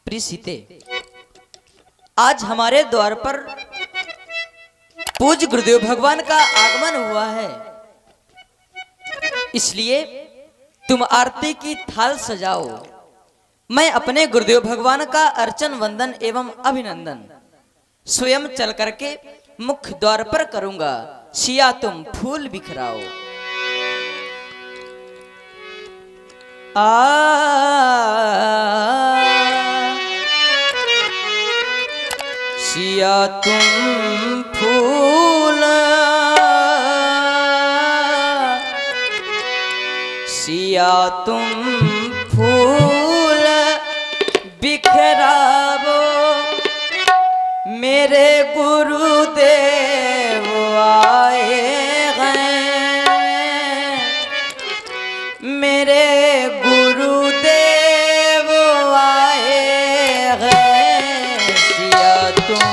प्रिय सीते, आज हमारे द्वार पर पूज्य गुरुदेव भगवान का आगमन हुआ है, इसलिए तुम आरती की थाल सजाओ। मैं अपने गुरुदेव भगवान का अर्चन वंदन एवं अभिनंदन स्वयं चल करके मुख्य द्वार पर करूंगा। सिया तुम फूल बिखराओ। सिया तुम फूल, सिया तुम फूल बिखरावो, मेरे गुरुदेव आए हैं, मेरे गुरुदेव आए हैं। सिया तुम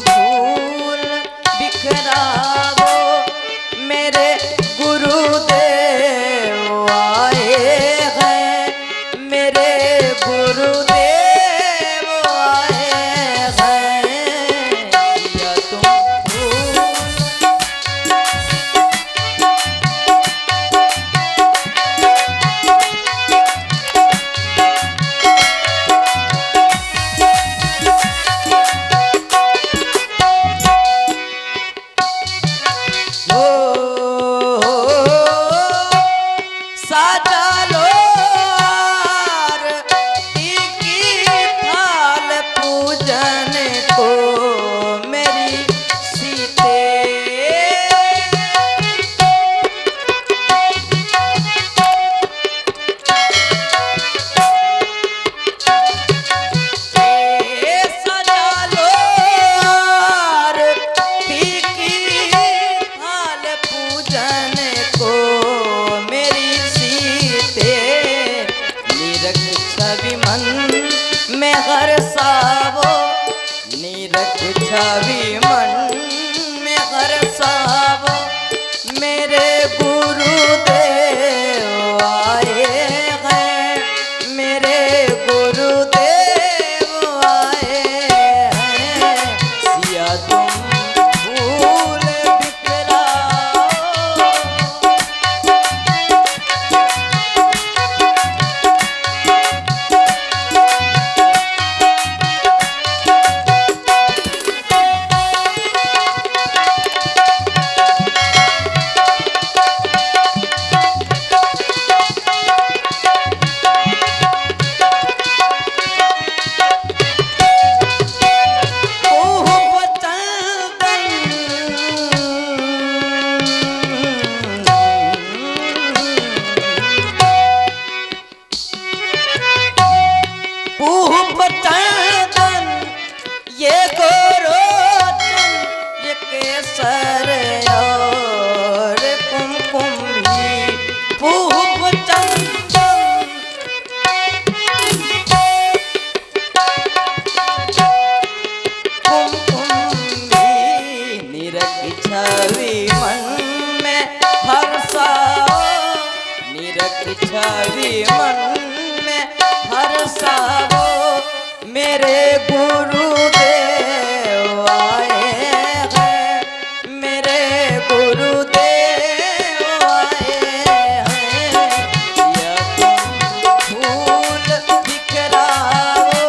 फूल बिखरावो, मेरे गुरुदेव आए हैं, मेरे गुरुदेव छवि मन में हरसावो, मेरे गुरुदेव आए हैं, मेरे गुरुदेव आए हैं। सिया तुम फूल बिखराओ। ये गोरोचन, ये केसर और कुमकुम भी, पूप चंदन, कुमकुम भी, निरख छवि मन में हर्षाओ, निरख छवि मन में हर्षाओ, मेरे गुरुदेव आए हैं, मेरे गुरुदेव आए हैं। सिया तुम फूल बिखराओ,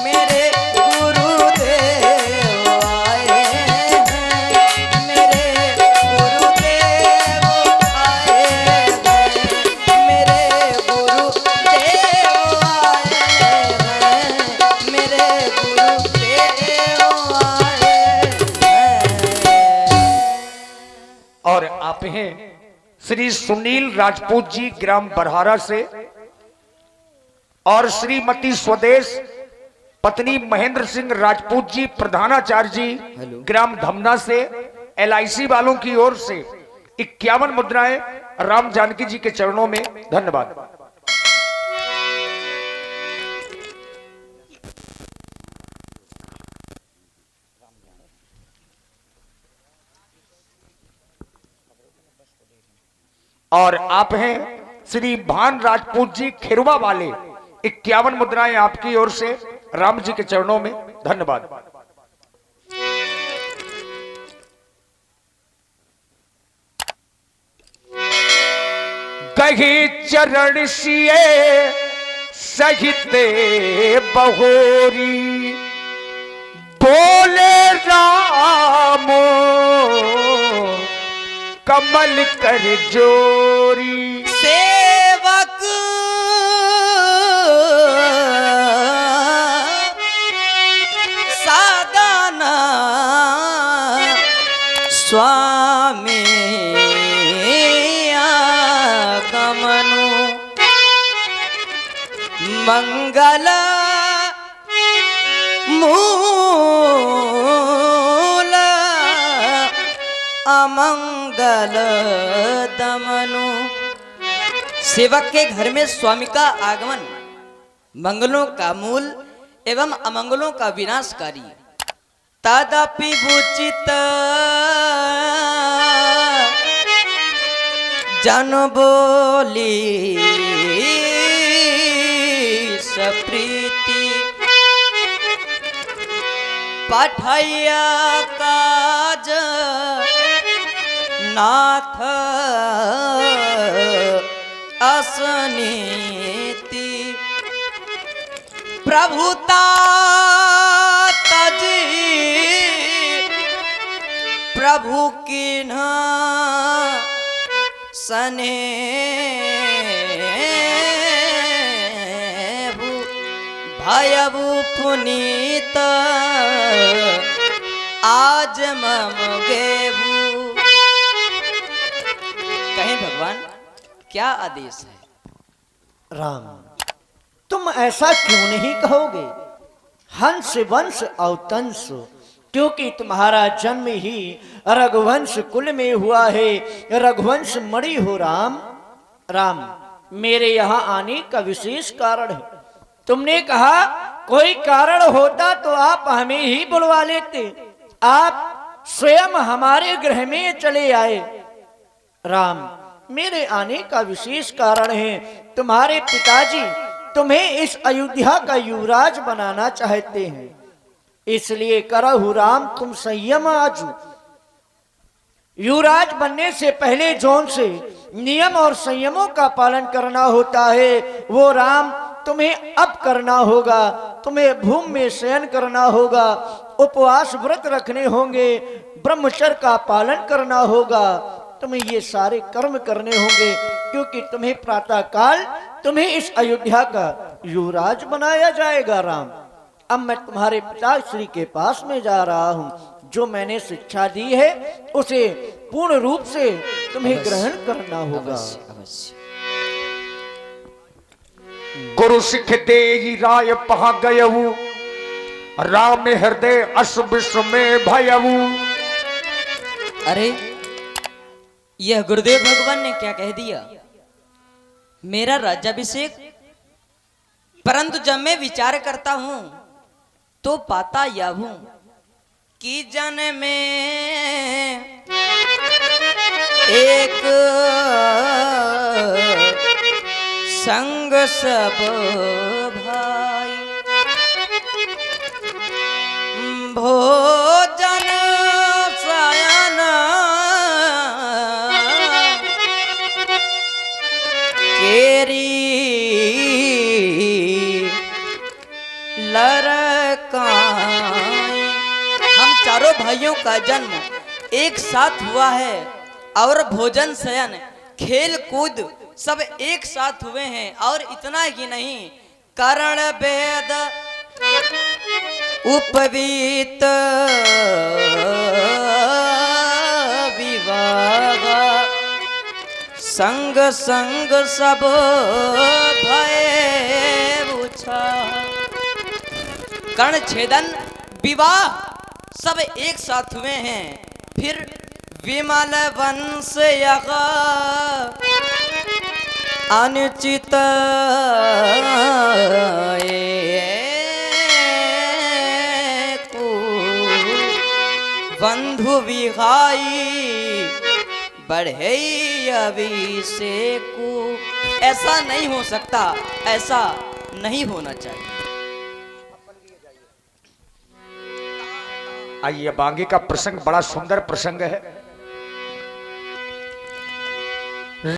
मेरे गुरुदेव आए हैं, मेरे गुरुदेव आए हैं, मेरे गुरुदेव आए हैं, मेरे गुरुदेव आए हैं। और आप हैं श्री सुनील राजपूत जी ग्राम बरहारा से, और श्रीमती स्वदेश पत्नी महेंद्र सिंह राजपूत जी प्रधानाचार्य जी ग्राम धमना से। LIC वालों की ओर से 51 मुद्राएं राम जानकी जी के चरणों में। धन्यवाद। और आप हैं श्री भान राजपूत जी खिरवा वाले, 51 मुद्राएं आपकी ओर से राम जी के चरणों में। धन्यवाद। कही चरण सिए सहिते बहोरी, बोले राम कमल कर जोरी। सेवक सादाना स्वामी आगमनु, मंगल मूल अमंगल दमनु। सेवक के घर में स्वामी का आगमन मंगलों का मूल एवं अमंगलों का विनाशकारी। तदपि उचित जन बोली सप्रीति, पठैया काज नाथ असनीति। प्रभुता तजी प्रभु किन्ह सने, भयभु पुनीत आज मम गेभु। कहें भगवान क्या आदेश है? राम, तुम ऐसा क्यों नहीं कहोगे? हंस वंश अवतंस, क्योंकि तुम्हारा जन्म ही रघुवंश कुल में हुआ है, रघुवंश मणि हो राम। राम, मेरे यहाँ आने का विशेष कारण है। तुमने कहा कोई कारण होता तो आप हमें ही बुलवा लेते, आप स्वयं हमारे गृह में चले आए। राम, मेरे आने का विशेष कारण है, तुम्हारे पिताजी तुम्हें इस अयोध्या का युवराज बनाना चाहते हैं, इसलिए करहु राम तुम संयम आजू। युवराज बनने से पहले जौन से नियम और संयमों का पालन करना होता है वो राम तुम्हें अब करना होगा। तुम्हें भूमि में शयन करना होगा, उपवास व्रत रखने होंगे, ब्रह्मचर्य का पालन करना होगा, तुम्हें ये सारे कर्म करने होंगे, क्योंकि तुम्हें प्रातः काल तुम्हें इस अयोध्या का युवराज बनाया जाएगा। राम, अब मैं तुम्हारे पिताश्री के पास में जा रहा हूँ, जो मैंने शिक्षा दी है उसे पूर्ण रूप से तुम्हें ग्रहण करना होगा। अवश्य अवश्य। गुरु सिख दे राय पहा गयऊ, राम हृदय अस विश्व में भयऊ। अरे यह गुरुदेव भगवान ने क्या कह दिया? मेरा राज्याभिषेक। परंतु जब मैं विचार करता हूं तो पाता यह हूं कि जन में एक संग सब भाई, भोजन शयन केरी लड़काई। हम चारों भाइयों का जन्म एक साथ हुआ है और भोजन शयन खेल कूद सब एक साथ हुए हैं। और इतना ही नहीं, करण भेद उपवीत विवाह, संग संग सब भय उछा। कर्ण छेदन विवाह सब एक साथ हुए हैं। फिर विमल वंश यगा अनुचित बंधु विहाई बढ़े अभिषेकु। ऐसा नहीं हो सकता, ऐसा नहीं होना चाहिए। आइए अब आगे का प्रसंग बड़ा सुंदर प्रसंग है।